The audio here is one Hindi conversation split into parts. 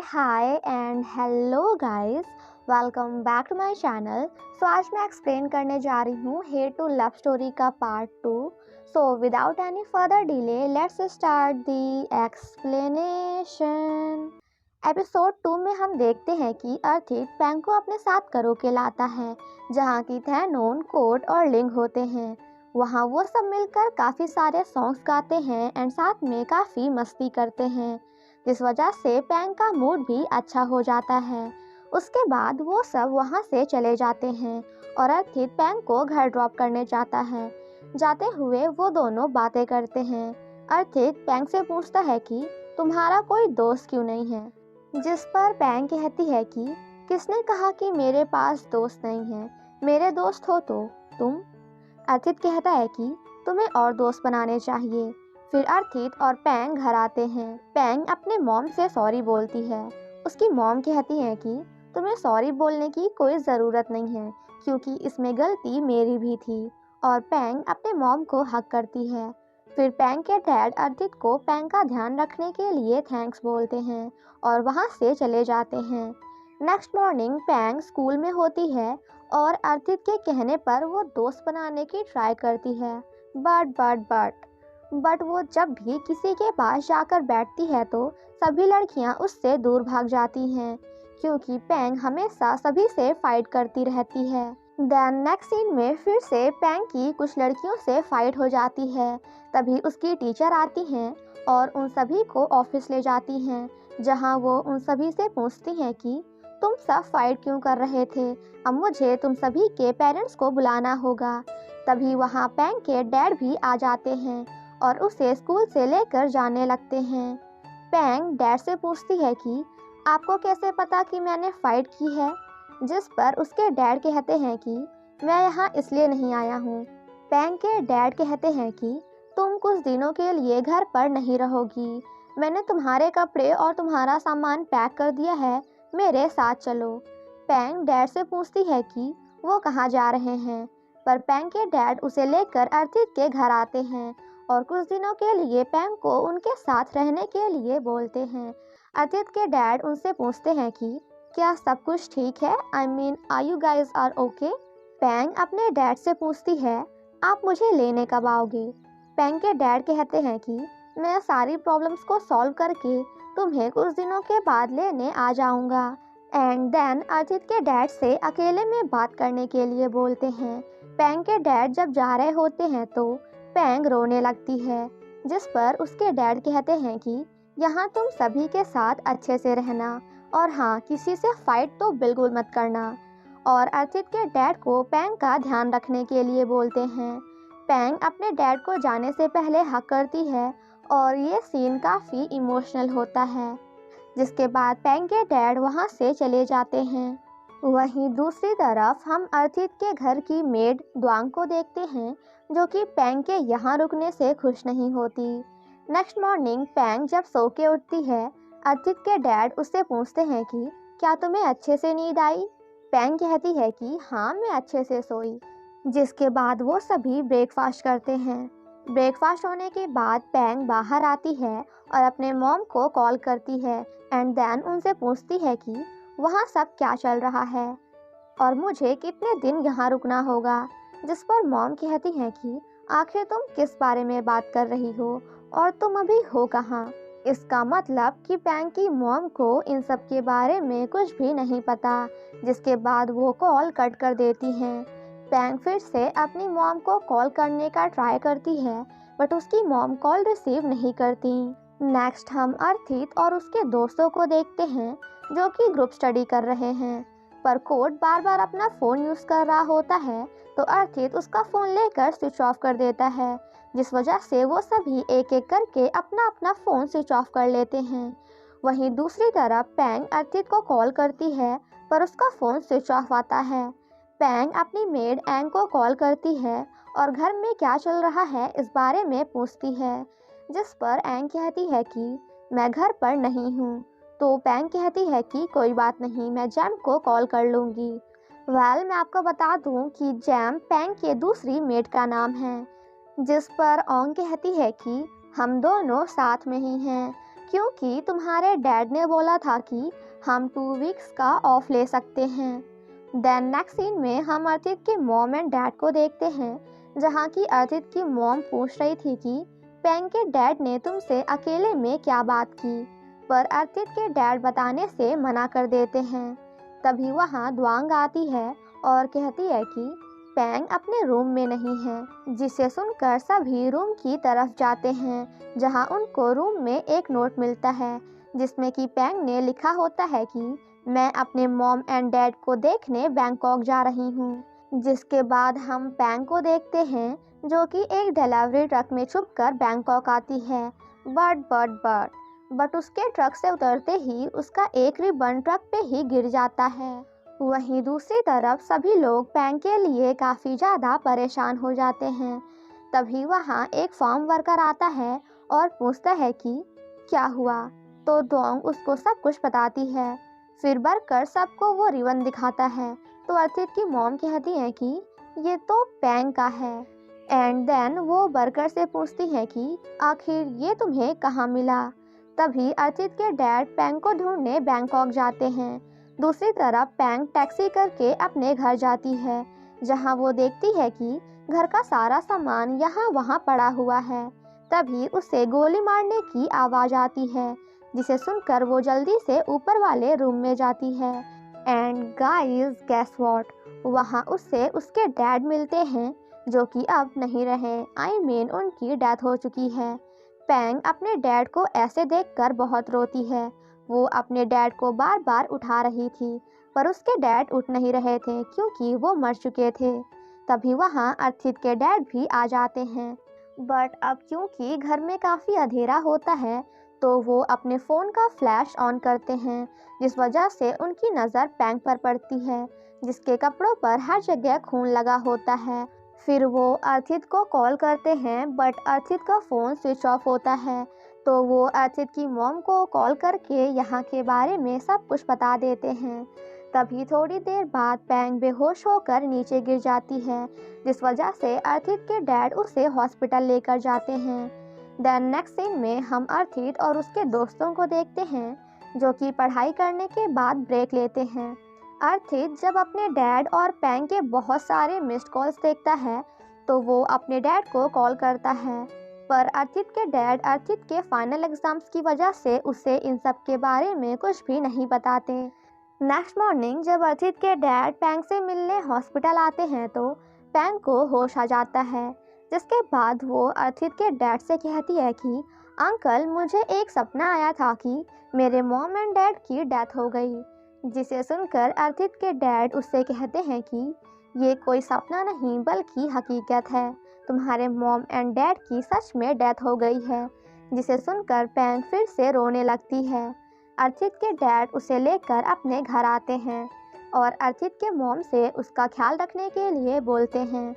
Hi and hello guys, welcome back to my channel. आज मैं एक्सप्लेन करने जा रही हूँ हेट टू लव स्टोरी का part 2। Without any further delay let's start the explanation. Episode 2 में हम देखते हैं कि अर्थित पैंग को अपने साथ करोके लाता है, जहाँ की थैनोन, कोट और लिंग होते हैं। वहाँ वो सब मिलकर काफ़ी सारे सॉन्ग्स गाते हैं एंड साथ में काफ़ी मस्ती करते हैं, जिस वजह से पैंग का मूड भी अच्छा हो जाता है। उसके बाद वो सब वहाँ से चले जाते हैं और अर्थित पैंग को घर ड्रॉप करने जाता है। जाते हुए वो दोनों बातें करते हैं। अर्थित पैंग से पूछता है कि तुम्हारा कोई दोस्त क्यों नहीं है, जिस पर पैंग कहती है कि किसने कहा कि मेरे पास दोस्त नहीं है, मेरे दोस्त हो तो तुम। अर्थित कहता है कि तुम्हें और दोस्त बनाने चाहिए। फिर अर्थित और पैंग घर आते हैं। पैंग अपने मॉम से सॉरी बोलती है। उसकी मॉम कहती है कि तुम्हें सॉरी बोलने की कोई ज़रूरत नहीं है, क्योंकि इसमें गलती मेरी भी थी। और पैंग अपने मॉम को हक करती है। फिर पैंग के डैड अर्थित को पैंग का ध्यान रखने के लिए थैंक्स बोलते हैं और वहाँ से चले जाते हैं। नेक्स्ट मॉर्निंग पैंग स्कूल में होती है और अर्थित के कहने पर वो दोस्त बनाने की ट्राई करती है। बट वो जब भी किसी के पास जाकर बैठती है तो सभी लड़कियां उससे दूर भाग जाती हैं, क्योंकि पैंग हमेशा सभी से फाइट करती रहती है। देन नेक्स्ट सीन में फिर से पैंग की कुछ लड़कियों से फाइट हो जाती है। तभी उसकी टीचर आती हैं और उन सभी को ऑफिस ले जाती हैं, जहां वो उन सभी से पूछती हैं कि तुम सब फाइट क्यों कर रहे थे, अब मुझे तुम सभी के पेरेंट्स को बुलाना होगा। तभी वहाँ पैंग के डैड भी आ जाते हैं और उसे स्कूल से लेकर जाने लगते हैं। पैंग डैड से पूछती है कि आपको कैसे पता कि मैंने फाइट की है, जिस पर उसके डैड कहते हैं कि मैं यहाँ इसलिए नहीं आया हूँ। पैंग के डैड कहते हैं कि तुम कुछ दिनों के लिए घर पर नहीं रहोगी, मैंने तुम्हारे कपड़े और तुम्हारा सामान पैक कर दिया है, मेरे साथ चलो। पैंग डैड से पूछती है कि वो कहाँ जा रहे हैं, पर पैंग के डैड उसे लेकर अर्थित के घर आते हैं और कुछ दिनों के लिए पैंग को उनके साथ रहने के लिए बोलते हैं। अर्थित के डैड उनसे पूछते हैं कि क्या सब कुछ ठीक है, I mean are you guys are okay. पैंग अपने डैड से पूछती है आप मुझे लेने कब आओगे। पैंग के डैड कहते हैं कि मैं सारी प्रॉब्लम्स को सॉल्व करके तुम्हें कुछ दिनों के बाद लेने आ जाऊंगा। एंड देन अर्थित के डैड से अकेले में बात करने के लिए बोलते हैं। पैंग के डैड जब जा रहे होते हैं तो पैंग रोने लगती है, जिस पर उसके डैड कहते हैं कि यहाँ तुम सभी के साथ अच्छे से रहना और हाँ, किसी से फाइट तो बिल्कुल मत करना। और अर्थित के डैड को पैंग का ध्यान रखने के लिए बोलते हैं। पैंग अपने डैड को जाने से पहले हक करती है और ये सीन काफ़ी इमोशनल होता है, जिसके बाद पैंग के डैड वहाँ से चले जाते हैं। वहीं दूसरी तरफ हम अर्थित के घर की मेड द्वांग को देखते हैं, जो कि पैंग के यहाँ रुकने से खुश नहीं होती। नेक्स्ट मॉर्निंग पैंग जब सो के उठती है, अर्थित के डैड उससे पूछते हैं कि क्या तुम्हें अच्छे से नींद आई। पैंग कहती है कि हाँ, मैं अच्छे से सोई। जिसके बाद वो सभी ब्रेकफास्ट करते हैं। ब्रेकफास्ट होने के बाद पैंग बाहर आती है और अपने मॉम को कॉल करती है एंड देन उनसे पूछती है कि वहाँ सब क्या चल रहा है और मुझे कितने दिन यहाँ रुकना होगा। जिस पर मॉम कहती है कि आखिर तुम किस बारे में बात कर रही हो और तुम अभी हो कहाँ। इसका मतलब कि पैंग की मॉम को इन सब के बारे में कुछ भी नहीं पता, जिसके बाद वो कॉल कट कर देती हैं। पैंग फिर से अपनी मॉम को कॉल करने का ट्राई करती है, बट उसकी मॉम कॉल रिसीव नहीं करती। नेक्स्ट हम अर्थित और उसके दोस्तों को देखते हैं, जो कि ग्रुप स्टडी कर रहे हैं, पर कोट बार बार अपना फ़ोन यूज़ कर रहा होता है तो अर्थित उसका फ़ोन लेकर स्विच ऑफ कर देता है, जिस वजह से वो सभी एक एक करके अपना अपना फ़ोन स्विच ऑफ कर लेते हैं। वहीं दूसरी तरफ पैंग अर्थित को कॉल करती है, पर उसका फ़ोन स्विच ऑफ आता है। पैंग अपनी मेड एंग को कॉल करती है और घर में क्या चल रहा है इस बारे में पूछती है, जिस पर एंग कहती है कि मैं घर पर नहीं हूँ। तो पैंग कहती है कि कोई बात नहीं, मैं जैम को कॉल कर लूँगी। मैं आपको बता दूँ कि जैम पैंग के दूसरी मेड का नाम है, जिस पर ओंग कहती है कि हम दोनों साथ में ही हैं, क्योंकि तुम्हारे डैड ने बोला था कि हम 2 वीक्स का ऑफ ले सकते हैं। देन नेक्स्ट सीन में हम अर्थित के मॉम एंड डैड को देखते हैं, जहाँ की अर्थित की मॉम पूछ रही थी कि पैंग के डैड ने तुमसे अकेले में क्या बात की, पर अर्थित के डैड बताने से मना कर देते हैं। तभी वहाँ द्वांग आती है और कहती है कि पैंग अपने रूम में नहीं है, जिसे सुनकर सभी रूम की तरफ जाते हैं, जहां उनको रूम में एक नोट मिलता है जिसमें कि पैंग ने लिखा होता है कि मैं अपने मॉम एंड डैड को देखने बैंकॉक जा रही हूं। जिसके बाद हम पैंग को देखते हैं, जो कि एक डिलीवरी ट्रक में छुपकर बैंकॉक आती है। बट उसके ट्रक से उतरते ही उसका एक रिबन ट्रक पे ही गिर जाता है। वहीं दूसरी तरफ सभी लोग पैंग के लिए काफ़ी ज़्यादा परेशान हो जाते हैं। तभी वहाँ एक फार्म वर्कर आता है और पूछता है कि क्या हुआ, तो डोंग उसको सब कुछ बताती है। फिर वर्कर सबको वो रिबन दिखाता है, तो अर्थित की मॉम कहती है कि ये तो पैंग का है। एंड देन वो वर्कर से पूछती है कि आखिर ये तुम्हें कहाँ मिला। तभी अर्थित के डैड पैंग को ढूंढने बैंकॉक जाते हैं। दूसरी तरफ पैंग टैक्सी करके अपने घर जाती है, जहां वो देखती है कि घर का सारा सामान यहाँ वहाँ पड़ा हुआ है। तभी उसे गोली मारने की आवाज़ आती है, जिसे सुनकर वो जल्दी से ऊपर वाले रूम में जाती है। एंड गाइस गेस व्हाट, वहाँ उससे उसके डैड मिलते हैं, जो कि अब नहीं रहे। उनकी डेथ हो चुकी है। पैंग अपने डैड को ऐसे देखकर बहुत रोती है। वो अपने डैड को बार बार उठा रही थी, पर उसके डैड उठ नहीं रहे थे क्योंकि वो मर चुके थे। तभी वहाँ अर्थित के डैड भी आ जाते हैं, बट अब क्योंकि घर में काफ़ी अंधेरा होता है, तो वो अपने फ़ोन का फ्लैश ऑन करते हैं, जिस वजह से उनकी नज़र पैंग पर पड़ती है, जिसके कपड़ों पर हर जगह खून लगा होता है। फिर वो अर्थित को कॉल करते हैं, बट अर्थित का फ़ोन स्विच ऑफ होता है, तो वो अर्थित की मॉम को कॉल करके यहाँ के बारे में सब कुछ बता देते हैं। तभी थोड़ी देर बाद पैंग बेहोश होकर नीचे गिर जाती है, जिस वजह से अर्थित के डैड उसे हॉस्पिटल लेकर जाते हैं। देन नेक्स्ट सीन में हम अर्थित और उसके दोस्तों को देखते हैं, जो कि पढ़ाई करने के बाद ब्रेक लेते हैं। अर्थित जब अपने डैड और पैंग के बहुत सारे मिस्ड कॉल्स देखता है, तो वो अपने डैड को कॉल करता है, पर अर्थित के डैड अर्थित के फाइनल एग्जाम्स की वजह से उसे इन सब के बारे में कुछ भी नहीं बताते। नेक्स्ट मॉर्निंग जब अर्थित के डैड पैंग से मिलने हॉस्पिटल आते हैं, तो पैंग को होश आ जाता है, जिसके बाद वो अर्थित के डैड से कहती है कि अंकल, मुझे एक सपना आया था कि मेरे मॉम एंड डैड की डेथ हो गई। जिसे सुनकर अर्थित के डैड उससे कहते हैं कि ये कोई सपना नहीं बल्कि हकीकत है, तुम्हारे मॉम एंड डैड की सच में डेथ हो गई है। जिसे सुनकर पैंग फिर से रोने लगती है। अर्थित के डैड उसे लेकर अपने घर आते हैं और अर्थित के मॉम से उसका ख्याल रखने के लिए बोलते हैं।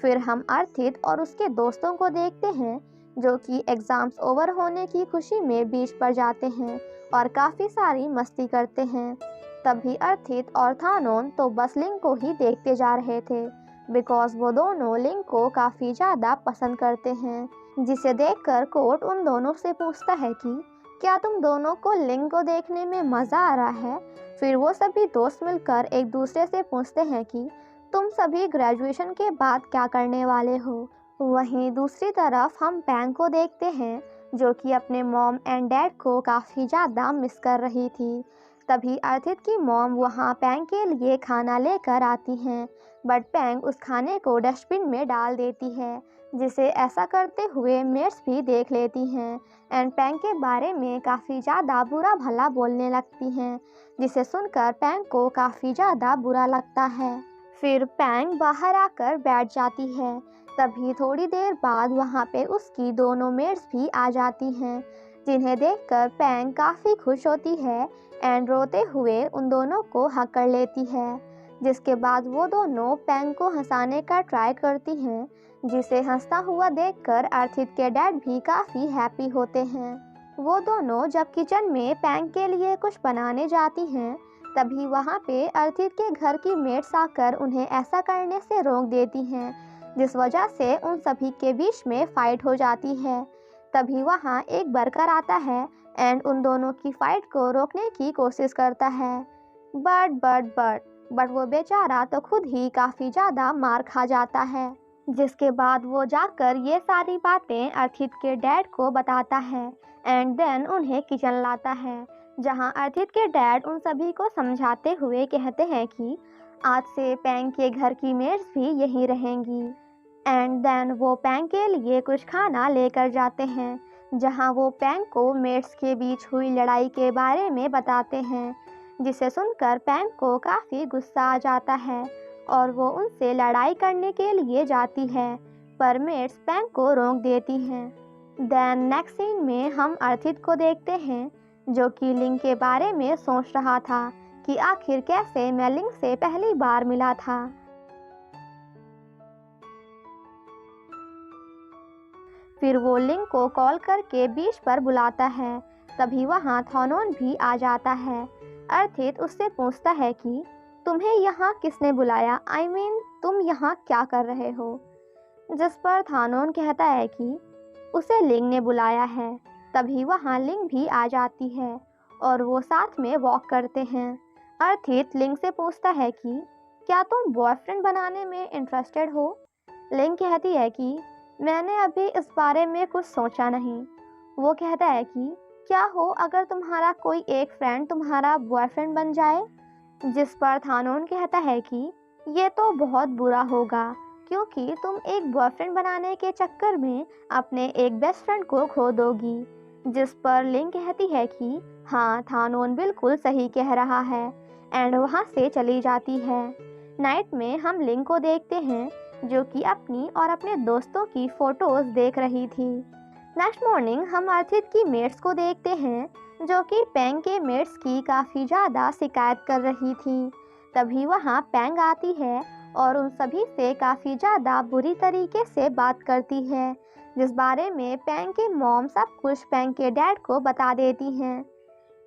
फिर हम अर्थित और उसके दोस्तों को देखते हैं, जो कि एग्ज़ाम्स ओवर होने की खुशी में बीच पर जाते हैं और काफ़ी सारी मस्ती करते हैं। तभी अर्थित और थानोन तो बस लिंग को ही देखते जा रहे थे, बिकॉज वो दोनों लिंग को काफ़ी ज़्यादा पसंद करते हैं। जिसे देखकर कोर्ट उन दोनों से पूछता है कि क्या तुम दोनों को लिंग को देखने में मज़ा आ रहा है। फिर वो सभी दोस्त मिलकर एक दूसरे से पूछते हैं कि तुम सभी ग्रेजुएशन के बाद क्या करने वाले हो। वहीं दूसरी तरफ हम पैंग को देखते हैं, जो कि अपने मॉम एंड डैड को काफ़ी ज़्यादा मिस कर रही थी। तभी अर्थित की मॉम वहाँ पैंग के लिए खाना लेकर आती हैं, बट पैंग उस खाने को डस्टबिन में डाल देती है, जिसे ऐसा करते हुए मेट्स भी देख लेती हैं एंड पैंग के बारे में काफ़ी ज़्यादा बुरा भला बोलने लगती हैं, जिसे सुनकर पैंग को काफ़ी ज़्यादा बुरा लगता है। फिर पैंग बाहर आकर बैठ जाती है। तभी थोड़ी देर बाद वहाँ पे उसकी दोनों मेट्स भी आ जाती हैं, जिन्हें देखकर पैंग काफ़ी खुश होती है एंड रोते हुए उन दोनों को हक कर लेती है। जिसके बाद वो दोनों पैंग को हंसाने का ट्राई करती हैं, जिसे हंसता हुआ देखकर अर्थित के डैड भी काफ़ी हैप्पी होते हैं। वो दोनों जब किचन में पैंग के लिए कुछ बनाने जाती हैं, तभी वहाँ पे अर्थित के घर की मेट्स आकर उन्हें ऐसा करने से रोक देती हैं, जिस वजह से उन सभी के बीच में फाइट हो जाती है। तभी वहाँ एक वर्कर आता है एंड उन दोनों की फाइट को रोकने की कोशिश करता है। बट वो बेचारा तो खुद ही काफ़ी ज़्यादा मार खा जाता है, जिसके बाद वो जाकर ये सारी बातें अर्थित के डैड को बताता है एंड देन उन्हें किचन लाता है, जहां अर्थित के डैड उन सभी को समझाते हुए कहते हैं कि आज से पैंग के घर की मेड्स भी यहीं रहेंगी। एंड देन वो पैंग के लिए कुछ खाना लेकर जाते हैं, जहां वो पैंग को मेड्स के बीच हुई लड़ाई के बारे में बताते हैं, जिसे सुनकर पैंग को काफ़ी गुस्सा आ जाता है और वो उनसे लड़ाई करने के लिए जाती है, पर मेड्स पैंग को रोक देती हैं। देन नेक्स्ट सीन में हम अर्थित को देखते हैं, जो कि लिंग के बारे में सोच रहा था कि आखिर कैसे मैं लिंग से पहली बार मिला था। फिर वो लिंग को कॉल करके बीच पर बुलाता है। तभी वहाँ थॉनोन भी आ जाता है। अर्थित उससे पूछता है कि तुम्हें यहाँ किसने बुलाया, I mean, तुम यहाँ क्या कर रहे हो। जिस पर थानोन कहता है कि उसे लिंग ने बुलाया है। तभी वहाँ लिंग भी आ जाती है और वो साथ में वॉक करते हैं। अर्थित लिंग से पूछता है कि क्या तुम बॉयफ्रेंड बनाने में इंटरेस्टेड हो। लिंग कहती है कि मैंने अभी इस बारे में कुछ सोचा नहीं। वो कहता है कि क्या हो अगर तुम्हारा कोई एक फ्रेंड तुम्हारा बॉयफ्रेंड बन जाए। जिस पर थानोन कहता है कि ये तो बहुत बुरा होगा, क्योंकि तुम एक बॉयफ्रेंड बनाने के चक्कर में अपने एक बेस्ट फ्रेंड को खो दोगी। जिस पर लिंग कहती है कि हाँ, थानोन बिल्कुल सही कह रहा है एंड वहाँ से चली जाती है। नाइट में हम लिंग को देखते हैं, जो कि अपनी और अपने दोस्तों की फ़ोटोज़ देख रही थी। नेक्स्ट मॉर्निंग हम अर्थित की मेट्स को देखते हैं, जो कि पैंग के मेट्स की काफ़ी ज़्यादा शिकायत कर रही थी। तभी वहाँ पैंग आती है और उन सभी से काफ़ी ज़्यादा बुरी तरीके से बात करती है, जिस बारे में पैंग के मॉम सब कुछ पैंग के डैड को बता देती हैं।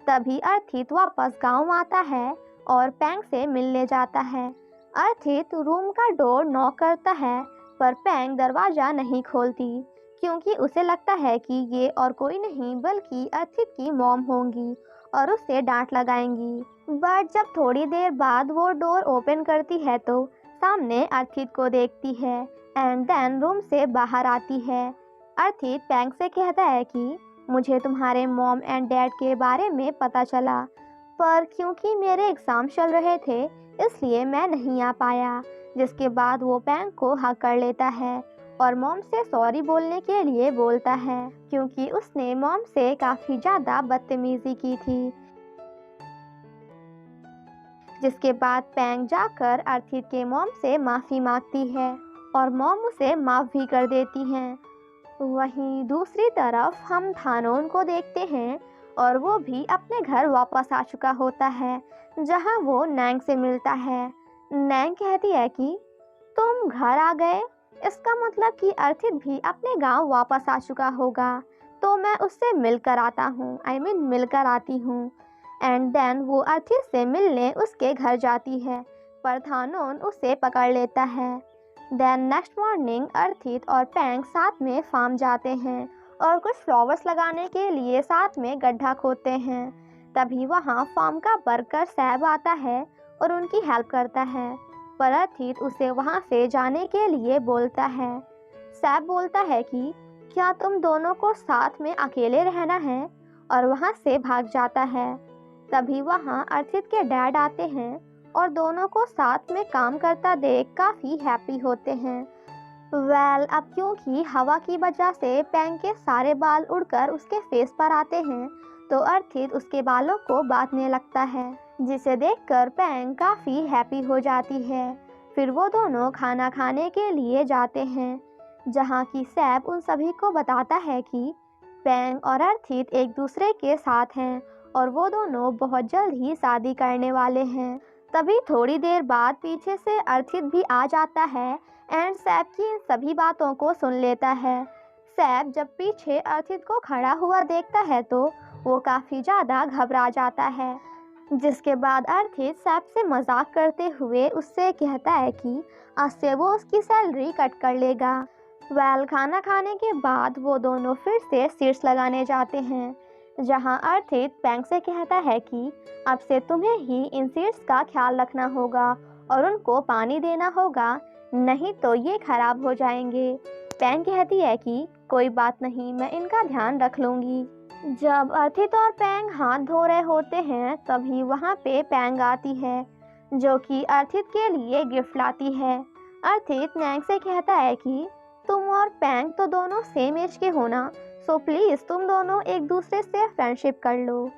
तभी अर्थित वापस गांव आता है और पैंग से मिलने जाता है। अर्थित रूम का डोर नॉक करता है, पर पैंग दरवाज़ा नहीं खोलती, क्योंकि उसे लगता है कि ये और कोई नहीं बल्कि अर्थित की मॉम होंगी और उसे डांट लगाएंगी। बट जब थोड़ी देर बाद वो डोर ओपन करती है तो सामने अर्थित को देखती है एंड देन रूम से बाहर आती है। अर्थित पैंग से कहता है कि मुझे तुम्हारे मॉम एंड डैड के बारे में पता चला, पर क्योंकि मेरे एग्ज़ाम चल रहे थे इसलिए मैं नहीं आ पाया। जिसके बाद वो पैंग को हक कर लेता है और मॉम से सॉरी बोलने के लिए बोलता है, क्योंकि उसने मॉम से काफ़ी ज़्यादा बदतमीज़ी की थी। जिसके बाद पैंग जाकर अर्थित के मॉम से माफ़ी मांगती है और मॉम उसे माफ़ भी कर देती हैं। वहीं दूसरी तरफ हम थानोन को देखते हैं और वो भी अपने घर वापस आ चुका होता है, जहां वो नैंग से मिलता है। नैंग कहती है कि तुम घर आ गए, इसका मतलब कि अर्थित भी अपने गांव वापस आ चुका होगा, तो मैं उससे मिलकर आता हूँ, मिलकर आती हूँ। एंड देन वो अर्थित से मिलने उसके घर जाती है, पर थानोन उसे पकड़ लेता है। देन नेक्स्ट मॉर्निंग अर्थित और पैंग साथ में फार्म जाते हैं और कुछ फ्लावर्स लगाने के लिए साथ में गड्ढा खोदते हैं। तभी वहाँ फार्म का वर्कर सैब आता है और उनकी हेल्प करता है, पर अर्थित उसे वहाँ से जाने के लिए बोलता है। सैब बोलता है कि क्या तुम दोनों को साथ में अकेले रहना है, और वहाँ से भाग जाता है। तभी वहाँ अर्थित के डैड आते हैं और दोनों को साथ में काम करता देख काफ़ी हैप्पी होते हैं। अब क्योंकि हवा की वजह से पैंग के सारे बाल उड़कर उसके फेस पर आते हैं, तो अर्थित उसके बालों को बांधने लगता है, जिसे देखकर पैंग काफ़ी हैप्पी हो जाती है। फिर वो दोनों खाना खाने के लिए जाते हैं, जहाँ की सैब उन सभी को बताता है कि पैंग और अर्थित एक दूसरे के साथ हैं और वो दोनों बहुत जल्द ही शादी करने वाले हैं। तभी थोड़ी देर बाद पीछे से अर्थित भी आ जाता है एंड सैब की इन सभी बातों को सुन लेता है। सैब जब पीछे अर्थित को खड़ा हुआ देखता है तो वो काफ़ी ज़्यादा घबरा जाता है, जिसके बाद अर्थित सैब से मजाक करते हुए उससे कहता है कि आज से वो उसकी सैलरी कट कर लेगा। खाना खाने के बाद वो दोनों फिर से सीट्स लगाने जाते हैं। जहां अर्थित पैंग से कहता है कि अब से तुम्हें ही इन सीड्स का ख्याल रखना होगा और उनको पानी देना होगा, नहीं तो ये खराब हो जाएंगे। पैंग कहती है कि कोई बात नहीं, मैं इनका ध्यान रख लूँगी। जब अर्थित और पैंग हाथ धो रहे होते हैं तभी वहाँ पे पैंग आती है जो कि अर्थित के लिए गिफ्ट लाती है। अर्थित नैंग से कहता है कि तुम और पैंग तो दोनों सेम एज के हो ना, सो प्लीज़ तुम दोनों एक दूसरे से फ्रेंडशिप कर लो।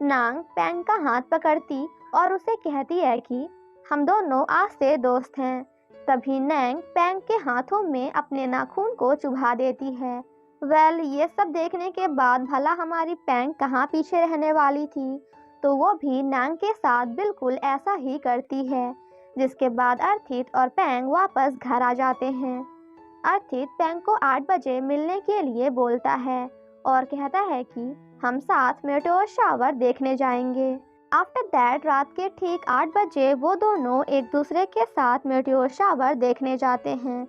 नांग पैंग का हाथ पकड़ती और उसे कहती है कि हम दोनों आज से दोस्त हैं। तभी नैंग पैंग के हाथों में अपने नाखून को चुभा देती है। ये सब देखने के बाद भला हमारी पैंग कहाँ पीछे रहने वाली थी, तो वो भी नांग के साथ बिल्कुल ऐसा ही करती है। जिसके बाद अर्थित और पैंग वापस घर आ जाते हैं। अर्थित पैंग को 8 बजे मिलने के लिए बोलता है और कहता है कि हम साथ मेटेओर शावर देखने जाएंगे। आफ्टर दैट रात के ठीक 8 बजे वो दोनों एक दूसरे के साथ मेटेओर शावर देखने जाते हैं।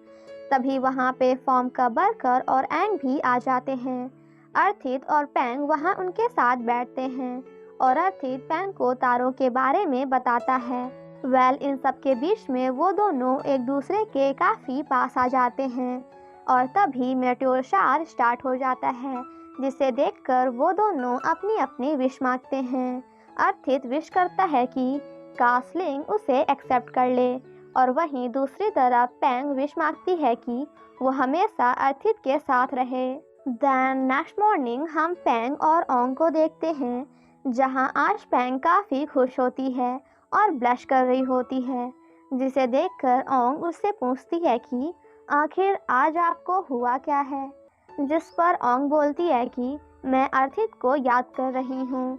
तभी वहाँ पे फॉर्म का बर्कर और एंग भी आ जाते हैं। अर्थित और पैंग वहाँ उनके साथ बैठते हैं और अर्थित पैंग को तारों के बारे में बताता है। इन सब के बीच में वो दोनों एक दूसरे के काफ़ी पास आ जाते हैं और तभी मेटेओर शावर स्टार्ट हो जाता है, जिसे देखकर वो दोनों अपनी अपनी विश मांगते हैं। अर्थित विश करता है कि कास्लिंग उसे एक्सेप्ट कर ले और वहीं दूसरी तरफ पैंग विश मांगती है कि वो हमेशा अर्थित के साथ रहे। देन नेक्स्ट मॉर्निंग हम पैंग और ओंग को देखते हैं, जहां आज पैंग काफ़ी खुश होती है और ब्लश कर रही होती है, जिसे देखकर ओंग उससे पूछती है कि आखिर आज आपको हुआ क्या है। जिस पर ओंग बोलती है कि मैं अर्थित को याद कर रही हूँ।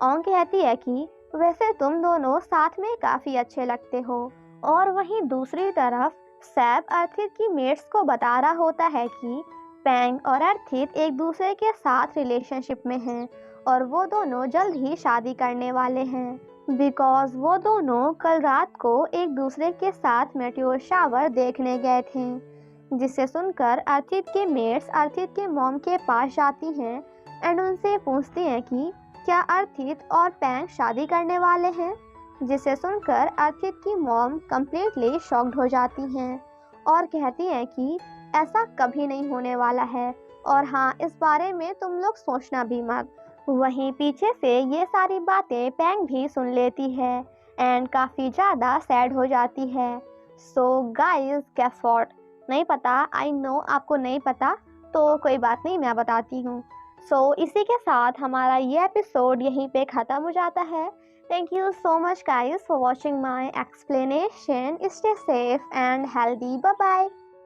ओंग कहती है कि वैसे तुम दोनों साथ में काफ़ी अच्छे लगते हो। और वहीं दूसरी तरफ सैब अर्थित की मेट्स को बता रहा होता है कि पैंग और अर्थित एक दूसरे के साथ रिलेशनशिप में हैं और वो दोनों जल्द ही शादी करने वाले हैं, बिकॉज वो दोनों कल रात को एक दूसरे के साथ मेटेओर शावर देखने गए थे। जिसे सुनकर अर्थित के मेट्स अर्थित के मॉम के पास जाती हैं एंड उनसे पूछती हैं कि क्या अर्थित और पैंग शादी करने वाले हैं। जिसे सुनकर अर्थित की मॉम कम्प्लीटली शॉक्ड हो जाती हैं और कहती हैं कि ऐसा कभी नहीं होने वाला है और हाँ, इस बारे में तुम लोग सोचना भी मत। वहीं पीछे से ये सारी बातें पैंग भी सुन लेती है एंड काफ़ी ज़्यादा सैड हो जाती है। So guys, guess what? नहीं पता? आई नो आपको नहीं पता, तो कोई बात नहीं, मैं बताती हूँ। इसी के साथ हमारा ये एपिसोड यहीं पे ख़त्म हो जाता है। Thank you so much guys for watching my explanation. Stay safe and healthy. Bye bye.